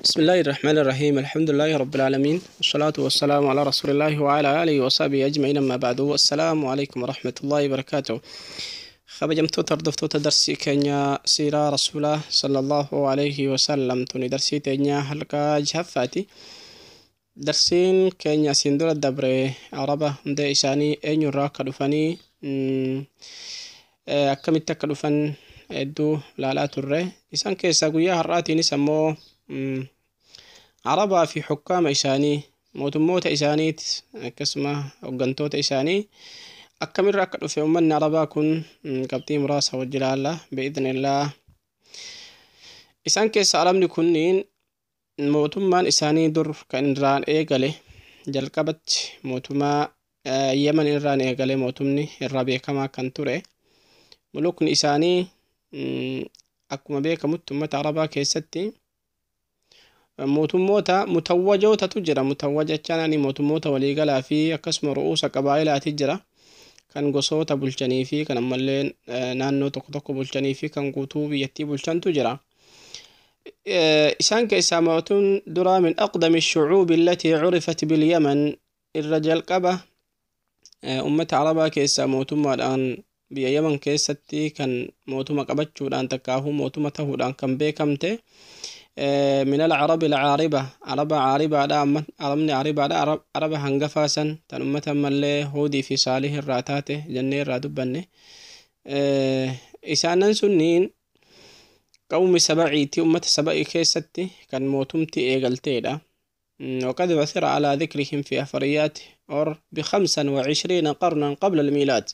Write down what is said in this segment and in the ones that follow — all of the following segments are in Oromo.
بسم الله الرحمن الرحيم. الحمد لله رب العالمين، والصلاة والسلام على رسول الله وعلى آله وصحبه أجمعين. أما بعد، والسلام عليكم ورحمة الله وبركاته. خبجمتو تردفتو تدرسي كنيا سيرة رسوله صلى الله عليه وسلم. توني درسي تنيا حلقة جهفاتي درسين كنيا سندور الدبري عربة مدى إساني أين يراك دفني أكم التكلفن إدو لا تره إسان كيسا قويا هراتي نسمو عربة في حكام إساني موت إسانيت كسمة وقنتوت إساني أكمل راكد في أمنا عربة كن قبتي مراسة والجلالة بإذن الله. إسان كيس عالمني كنين موتمان إساني در كإن ران إيقالي جلقبت موتما يمن إران إيقالي موتمني الرابع كما كنتوري ملوكن إساني أكما بيك متمت عربة كيستي موتموتا متوجوتا تجرى متوجة كانني موتموتا وليقلا في أكسم رؤوس قبائل تجرى كان قصوتا بلشاني في كان أمالين نانو تقطق بلشاني في كان قطوب يتي بلشان تجرى. إسان كإساماتون درا من أقدم الشعوب التي عرفت باليمن. الرجال قبة أمة عربة كإساماتون الآن بيمن كيستي كان موتما قبتشو الآن تكاهو موتما تهو الآن كان بيكمتي من العرب العاربة عربة عاربة دا عربني عاربة دا عربة هنقفاسا تنمتا ملي هودي في صالح الراتاته جنة الرادباني إسانا سنين قوم سبعيتي أمة سبعي كيستي كان موتمتي إيغلتي دا وقد عثر على ذكرهم في أفريات أور ب25 قرنا قبل الميلاد.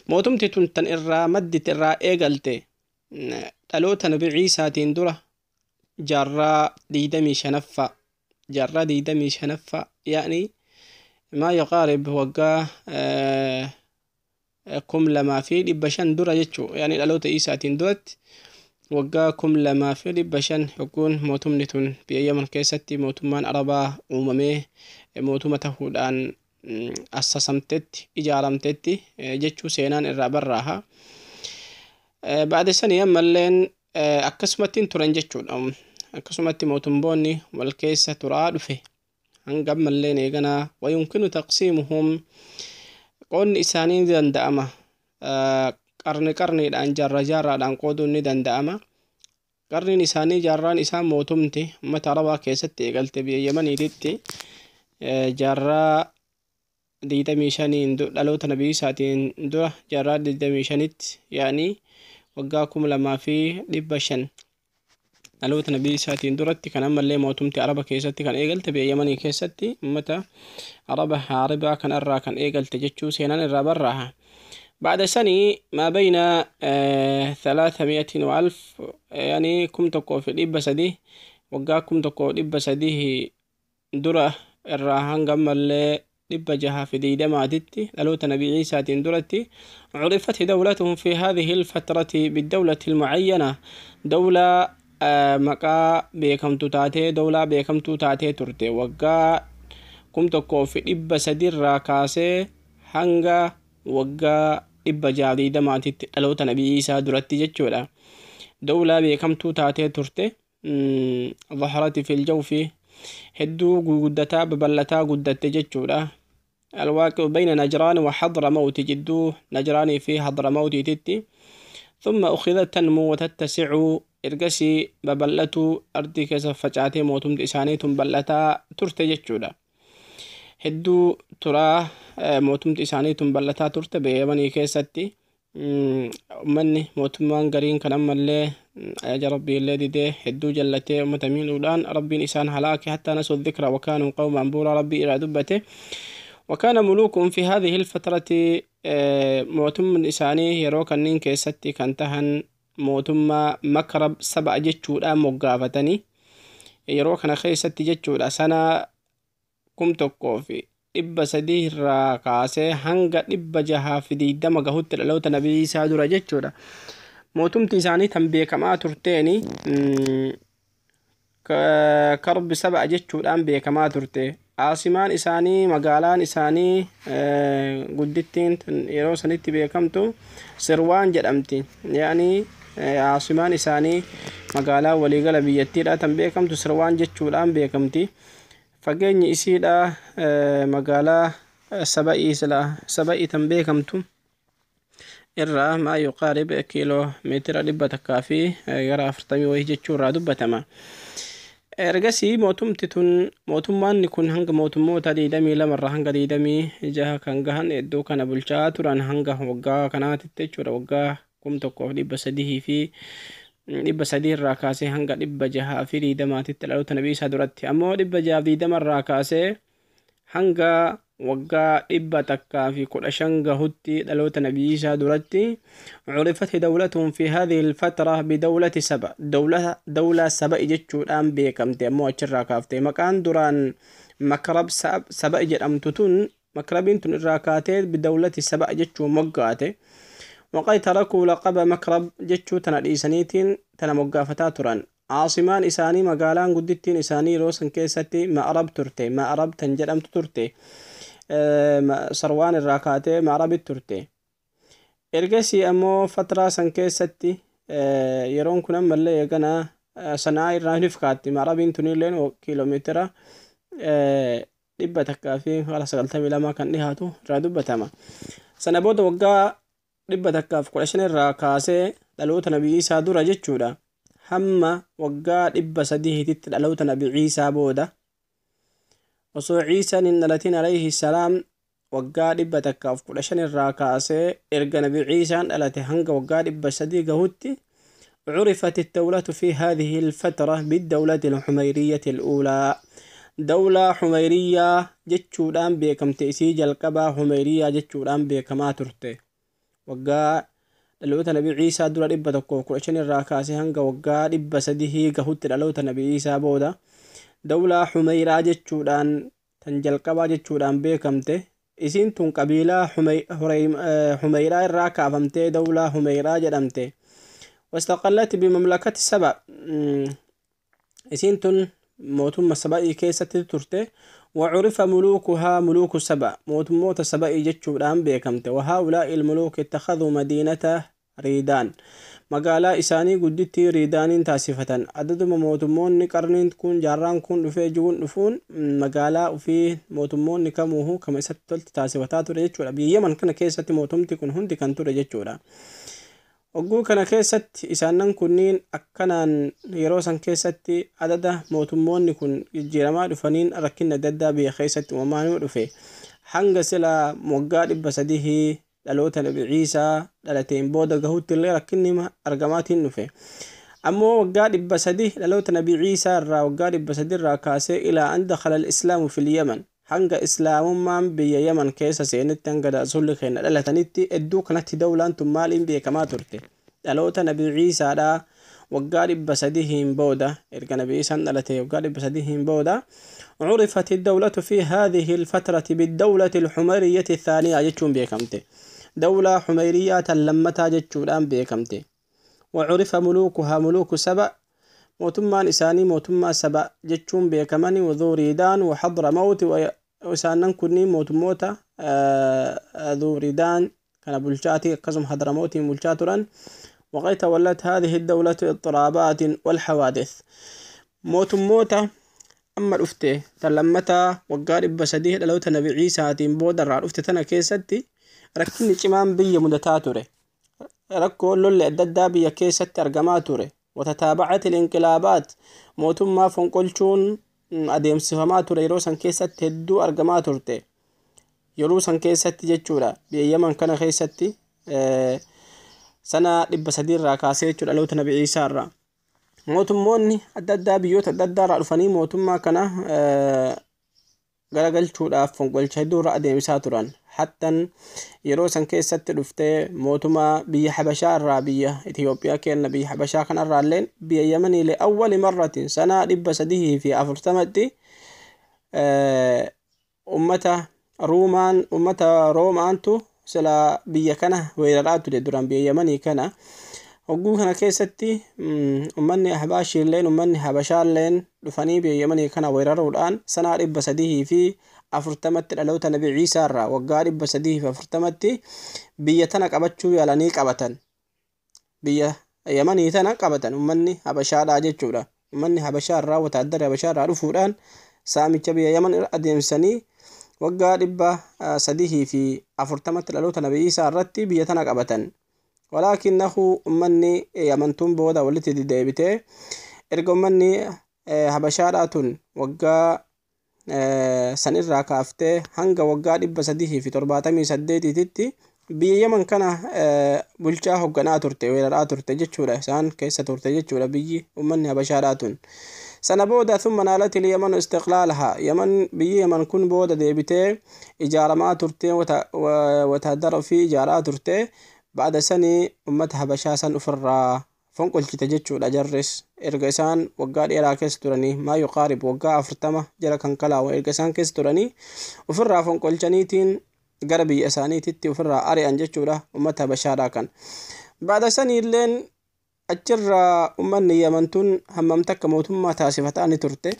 موتمتي تنتن إرا مدت إرا إيغلتي تلوتا نبي عيسى تندره جرى ديدمي شنفة يعني ما يقارب وقا كم لما في لبشان درة يتشو يعني الألوت إيسا تندوت وقا كم لما في لبشان يكون موتمنتون بأيام كيستي موتمان أربا أممي موتمته الآن أسسمتت إجارمتت جتشو سينان الرابراها بعد سنة ملين أكسمتين ترنجتشو akkasumatti mootummoonni wal keessa turaa dhufe hanga ammallee eegana wayumkinu taqsiimuhum qoonni isaanii danda'ama qarniidhaan jaarraadhaan qooduun ni danda'ama. qarniin isaanii jaarraan isaan mootumti ummata arabaa keessatti eegalte biyya yamaniititti jaarraa 25 dhaloota nabii isaatiin dura jaarraa 25tti yaani waggaa 2500 dhaloota nabii isaatiin duratti kan ammallee mootumti araba keessatti kan eegalte biyya yamanii keessatti ummata araba haaribaa kan irraa kan eegalte jechuu seenaan irraa barraaha. بعد سنة ما بين 300 وألف يعني كم تقو في الإبا سديه وقا كم تقو الإبا سديه درة الراهن قمل لإبا جها في دي دماتي لالوت نبي عيسى درتي. عرفت دولتهم في هذه الفترة بالدولة المعينة دولة maqaa beekamtu taatee dawlaa beekamtuu taatee turte waggaa 1300 irraa kaasee hanga waggaa 620 dhaloota nabii Iisaa duratti jechuudha. dawlaa beekamtuu taatee turte ظهرت في الجوف hedduu guddataa babal'ataa guddatte jechuudha. الواقع بين نجران وحضرموت جدو نجراني في حضرموت تتي ثم أخذت تنمو وتتسع إرقسي ببلتو أردي كيسا فجعتي موتم إسانيتم بلتا ترتي جتشودا هدو تراه موتم إسانيتم بلتا ترتي بيماني كيساتي مني موتمان قرين كنم اللي يا ربي اللي دي هدو جلتي ومتمين الآن ربي إسان هلاكي حتى نسوا الذكرى وكانوا قوما بورا ربي إلى دبته. وكان ملوكهم في هذه الفترة موتم إساني يروك النين كيستي كانتهن موتما مكرب 7 جتشودا مقافتني يروك أنا خيستي جتشودا سنة كم تقوفي إبا سديه راكاسي هنگا إبا جها في دي دمغ هوتر لو تنبي سادورا جتشودا موتم تساني تنبيه كما ترتيني كرب 7 جتشودا أنبيه كما ترتي عاصمان إساني مقالان إساني قدتين يرو سنتي بيكمتو سروان جرمتي يعني عاصمان إساني مقالا وليقل بيتي لا تنبيكم تسروان جتشو الآن بيكمتي فقيني إسيدا مقالا سبئي تنبيكمتم إرى ما يقارب كيلو متر دبة كافي يرى فرطمي ويجتشو را دبتما ergasii mootumti tun mootummaan kun hanga mootummoota 22 hanga 26 kan gahan iddoo kana bulchaa turan hanga waggaa kanaatitti jechuudha waggaa 1300 fi 300 irraa kaasee hanga 600 fi 20titti dhaloota nabii isaa duratti ammoo 620 irraa kaasee hanga waggaa 115 gahutti dhaloota nabii isaa duratti عرفت دولتهم في هذه الفترة بدولة سبأ دولة سبأ جتشودان بيكمتي أمو أجرا كافتي مكان دران مكرب سبأ جرمتتون مكربين تن الراكاتي بدولة سبأ جتشو مقاتي وقد تركوا لقب مكرب جتشو تناليسانيتين تنمقافتا تران عاصمان إساني مقالان قدتين إساني روسن كيستي مأرب ترتي مأرب تنجرمت ترتي سروان الراكاتي مأرب ترتي ergasii ammoo fatraa san keessatti yeroon kun ammallee eegana sanaa irraa nifkaatti marabiin tunilleen kiiloomeetira 192 kan dhihaatu irraa dubbatama sana booda waggaa 115 irraa kaasee dhaloota nabii Iisaa dura jechuudha hamma waggaa 300 dhaloota nabii Iisaa booda osoo Iisaan hin dhalatin alayhi salaam waggaa 115 irraa kaasee erga nabii Iisaan dhalate hanga waggaa 300 gahutti عرفت الدولة في هذه الفترة بالدولة الحميرية الأولى دولة حميرية جتشودان بكم تأسيج القبا حميرية جتشودان بكما ترتي وقا دلوت نبي عيسى دولة إبا تقو كرشن الراكاسي هنگا وقا إبا سديه قهوت دلوت نبي عيسى بودا دولة حميرة جتشودان تنجل قبا جتشودان بكم تي إسين تون قبيلة حميرة الراكا فمتي دولة حميرة جدمتي واستقلت بمملكة سبأ إسين تون موتم سبأ كيسة ترتي وعرف ملوكها ملوك سبأ موت سبأ جتشودان بكمتي وهؤلاء الملوك اتخذوا مدينة ريدان مقالا إساني قدتي ريدان تاسفة عدد موتمون قرنين تكون جاران كون رفيجون نفون مقالا وفي موتمون كموه كما ستلت تاسفتات رجتشورا بيمن كان كيسة موتمتي كن هندي كانتو رجتشورا وقو كان كيسة إسانان كنين أكنان يروسان كيسة عدد موتمون كن جيرما رفنين ركين دادا بيخيسة ومانو رفي حنق سلا موقع بسديه dhaloota nabii Iisaa dhalateen booda gahuutti illee rakkinni argamaatiin dhufe ammoo waggaa 300 dhaloota nabii Iisaa irraa waggaa 300 irraa kaasee ilaa an dakhala al-islaamu fil yaman hanga islaamummaan biyya yaman keessa seenetti hanga rasuulli keenya dhalatanitti iddoo kanatti dawlaan tun maaliin beekamaa turte dhaloota nabii Iisaadhaa waggaa 300 booda erga nabii Iisaan dhalate waggaa 300 booda عرفت الدولة في هذه الفترة بالدولة الحميرية الثانية جتشون بيكمتي دولة حميرية لمتا جتشون بيكمتي وعرف ملوكها ملوك سبأ موتما إساني موتما سبأ جتشون بيكمني وذو ريدان وحضر موت وإسانن كني موتموتا ذو ريدان كان بلشاتي قسم حضر موتي ملشاترا وقد تولت هذه الدولة اضطرابات والحوادث موتموتا أما الأفتة تلمتا وقال بسديه لو تنبي عيسى تيم بودر الأفتة تنا كيستي ركني كمان بي مدتاتوري ركو لول الددا بي كيست أرجماتوري وتتابعت الانقلابات موتم ما فنقلشون أديم سفماتوري روسن كيست هدو أرجماتورتي يروسن كيست جتشورا بيمن كان كيستي سنة لبسدير راكاسيتشور لو تنبي عيسى الرا mootummoonni adda addaa biyyoota adda addaa irraa dhufanii mootummaa kana garagalchuudhaaf fonqolcha hedduu irra adeemsaa turan hattan yeroo san keessatti dhuftee mootummaa biyya Habashaa irraa biyya Itiyoophiyaa kenna biyya Habashaa kanarraa illee biyya Yemanii li awwali marratin sanaa 340tti ummata Roomaantu sila biyya kana weeraraa ture duran biyya Yemanii kana وقو هنا كيستي أمني أحباشي اللين أمني حبشا اللين دفني بيمني كان ويرارو الآن سنة رب سديه في أفرتمت الألوت نبي عيسى الرا وقارب بسديه في أفرتمت بيتنك أبتشو يالانيك أبتن بيه yamanii tana qabatan ummanni habashaadhaa jechuudha. Ummanni habashaa irraa wataaddarri habashaa irraa dhufuudhaan saamicha biyya yaman irra adeemsanii waggaa 340 dhaloota nabii Iisaa irratti biyya tana qabatan. Walaakinnahu ummanni yamantuun booda walitti deebitee erga ummanni habashaadhaa tun waggaa sanirraa kaaftee hanga waggaa 378tti biyya yaman kana bulchaa hoogganaa turte, weeraraa turte jechuudha. Isaan keessa turte jechuudha biyyi ummanni habashaadhaa tun. Sana booda thumma naalat al-yaman istiqlaalaha, yaman biyyi yaman kun booda deebitee ijaaramaa turte, wataadara ofii ijaaraa turte. Ba'ada sanii ummata habashaa san ofirraa fonqolchite jechuudha. Jarris erga isaan waggaa dheeraa keessa turanii maa yuqaarib waggaa 40 jara kan kalaawu erga isaan keessa turanii ofirraa fonqolchaniitiin gara biyya isaaniititti ofirraa ari'an jechuudha ummata habashaadhaa kan. Ba'ada sanii illeen achirraa ummanni yamantuun hammam takka mootummaa taasifataa ni turte.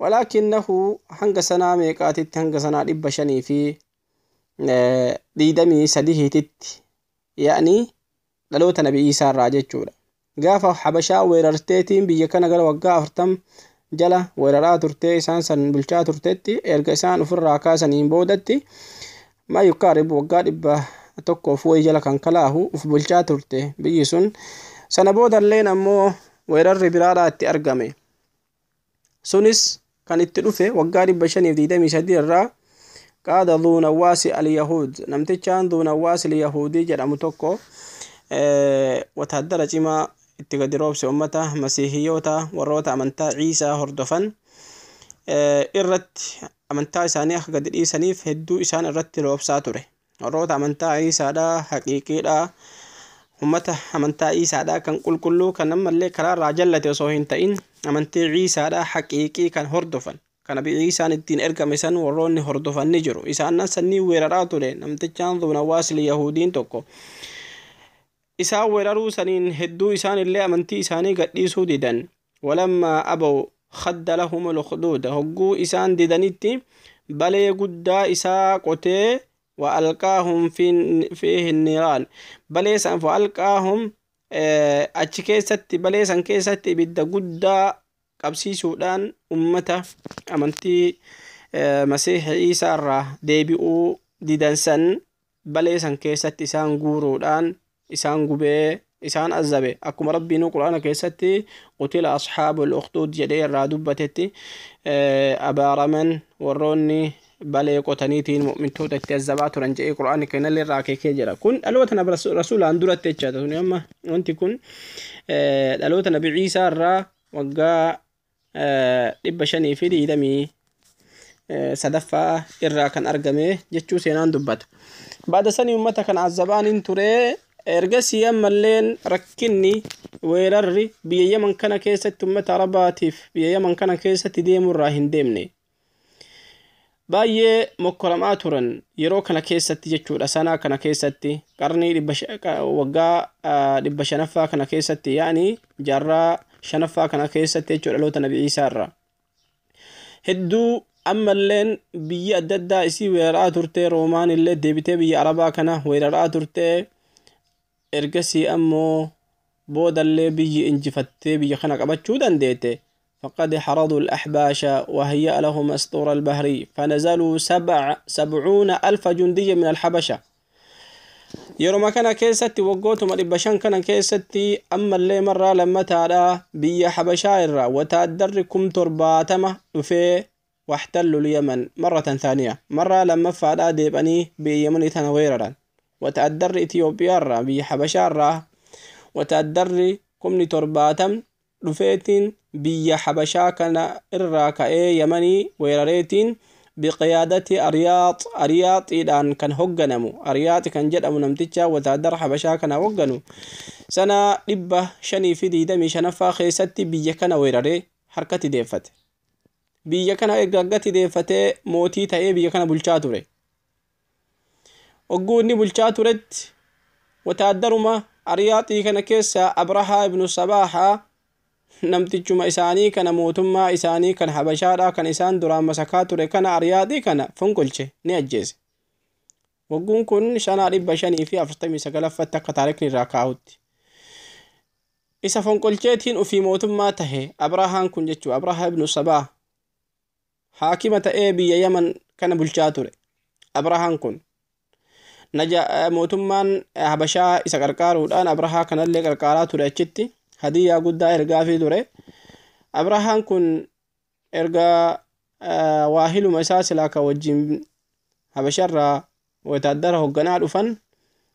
Walaakinnahu hanga sanaa meeqaatitti hanga sanaa 523 yaani dhaloota nabii Iisaa irraa jechuudha. Gaafa habashaa weerarteetiin biyya kana gara waggaa 40 jala weeraraa turte, isaan san bulchaa turtetti erga isaan ofirraa kaasaniin boodatti maa yuqaarib waggaa 100 jala kan kalaahu uf bulchaa turte biyyi sun. Sana boodalleen ammoo weerarri biraadhaa itti argame. Sunis kan itti dhufe waggaa 523 irraa qaada dhuu nawaasi al-yahuud, namtichaan dhuu nawaasi al-yahuudii jedhamu tokko wataadara cimaa itti gadi roobse ummata masiihiyyoota warroota amantaa Ciisaa hordofan irratti amantaa isaanii akka gadi dhiisaniif hedduu isaan irratti roobsaa ture. Warroota amantaa Ciisaadhaa haqiiqiidhaa, ummata amantaa Ciisaadhaa kan qulqulluu kan ammallee karaarraa jallate osoo hin ta'in amantii Ciisaadhaa haqiiqii kan hordofan, kan nabii Ciisaan ittiin ergame san warroonni hordofan ni jiru. Isaan sanii weeraraa ture namtichaan dhuu nawaasi al-yahuudiin tokko. Isaan weeraruu saniin hedduu isaan illee amantii isaanii gadhiisuu didan. Walammaa abaw khadda lahum al-khuduud, hogguu isaan didanitti balee guddaa isaa qotee wa alqaahum fiihi niiraan, balee san fa alqaahum achi keessatti balee san keessatti ibidda guddaa qabsiisuudhaan ummata amantii masiihi Iisaa irraa deebi'uu didan san balee san keessatti isaan guuruudhaan isaan gubee isaan azabe. Akkuma rabbiin quraana keessatti qutila ashaabul ukhduud jedhee irraa dubbatetti abaaraman warroonni balee qotaniitiin mu'mintoota itti azabaa turan jedhee quraanni kennallee irraa akeekee jira. Kun dhaloota nabi rasuulaan duratti jechaadha. Tuni amma wanti kun dhaloota nabi Ciisaa irraa waggaa 523 irraa kan argame jechuu seenaan dubbata. Baada sanii ummata kan azabaaniin ture. Ergasii ammalleen rakkinni weerarri biyya yaman kana keessatti ummata arabaatiif biyya yaman kana keessatti deemurraa hin deemne. Baay'ee mokkoramaa turan yeroo kana keessatti jechuudha. Sanaa kana keessatti qarnii waggaa 500 kana keessatti yaani jaarraa 5 kana keessatti jechuudha dhaloota nabii Iisaa irraa. Hedduu ammalleen biyya adda addaa isii weeraraa turte. Roomaan illee deebitee biyya arabaa kana weeraraa turte. Ergasii ammoo boodallee biyyi injifattee biyya kana qabachuu dandeete. فقد حرضوا الأحباش وهيأ لهم أسطور البحر فنزلوا 70,000 جندي من الحبشة. يروما كان كيستي وقوتهم الإبشان كان كيستي أما اللي مرة لما تعالى بي حبشائر وتأدركم ترباتمه في واحتلوا اليمن مرة ثانية. مرة لما فعلا ديباني بيمن تنويرا وتأدر إثيوبيا بي حبشائر وتأدر كمني ترباتم رفيتين بي حبشا كان الراكئي يمني ويراريتين بقيادة أرياط إلان كان هقنمو أرياط كان جدأ منمتجا وتادر حبشا كان هقنو سنة لبه شني في دي دمي شنفا خيستي بي كان ويراري حركة ديفت بي كان إقاقة ديفت موتي تأي بي كان بلشاتوري وقوني بلشاتورت وتادرما أرياطي كان كيسا أبرها ابن الصباحة namtichuma isaanii kana mootummaa isaanii kan habashaadhaa kan isaan duraan masakaa ture kana ariyaadii kana fonqolche ni ajjeese. Wagguun kun 549 akka taarikni irraa kaa'utti. isa fonqolcheetiin ufii mootummaa tahe abrahaan kun jechuu abraha ibnu sabaa haakima ta'ee biyya yaman kana bulchaa ture. abrahaan kun mootummaan habashaa isa qarqaaruudhaan abrahaa kanallee qarqaaraa ture. achitti hadiyyaa guddaa ergaafii ture. abrahaan kun ergaa waahiluma isaa silaa ka wajjin habasharraa wataadara hogganaa dhufan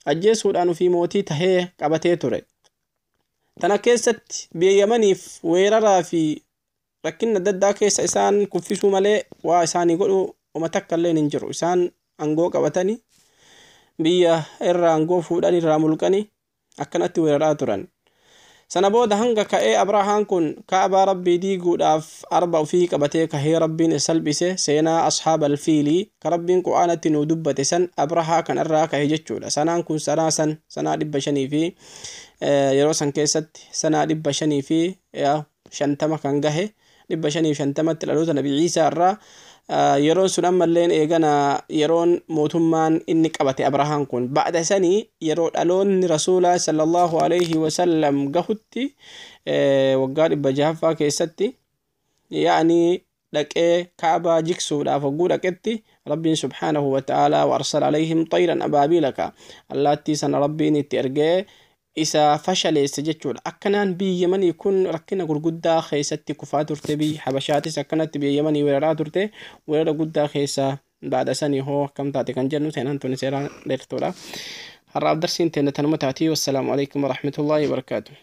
ajjeesuudhaan ufii mootii tahee qabatee ture. tana keessatti biyya yamaniif weeraraa fi rakkinna adda addaa keessa isaan kuffisuu malee waa isaanii godhu uma takka illee hin jiru. isaan angoo qabatanii biyya irraa angoo fuudhan irraa mulqanii akkanatti weeraraa turan. sana booda hanga ka'ee abrahaan kun kaabaa rabbii diiguudhaaf arba ufii qabatee kahee rabbiin salphise seenaa ashaabal fiilii ka rabbiin qur'aanatti nuu dubbate san abrahaa kan irraa kahe jechuudha. sanaan kun sanaa 500 fi yeroo san keessatti sanaa 550 kan gahe 550tti dhaloota nabii Iisaa irraa yeroon sun ammalleen eegana yeroon mootummaan inni qabate abrahaan kun ba'da sanii yeroo dhaloonni rasuulaa sallallahu alayhi wasallam gahutti waggaa 600ffaa keessatti yaani dhaqee kaabaa jiksuudhaaf wagguu dhaqetti rabbiin subhaanahu wa ta'aalaa wa arsala alayhim xayran abaabiilaka allaattii sana rabbiin itti ergee isa fashaleesse jechuudha. akkanaan biyya yamanii kun rakkina gurguddaa keessatti kufaa turte. biyya habashaatis akkanatti biyya yamanii weeraraa turte. weerara guddaa keessa baada sanii hoo akkam taate kan jennu seenaan tuni seeraan dheertuudha. har'aaf darsiin teenya tanuma taatii. wassalaamu alaykum warahmatullaahi wabarakaatuh.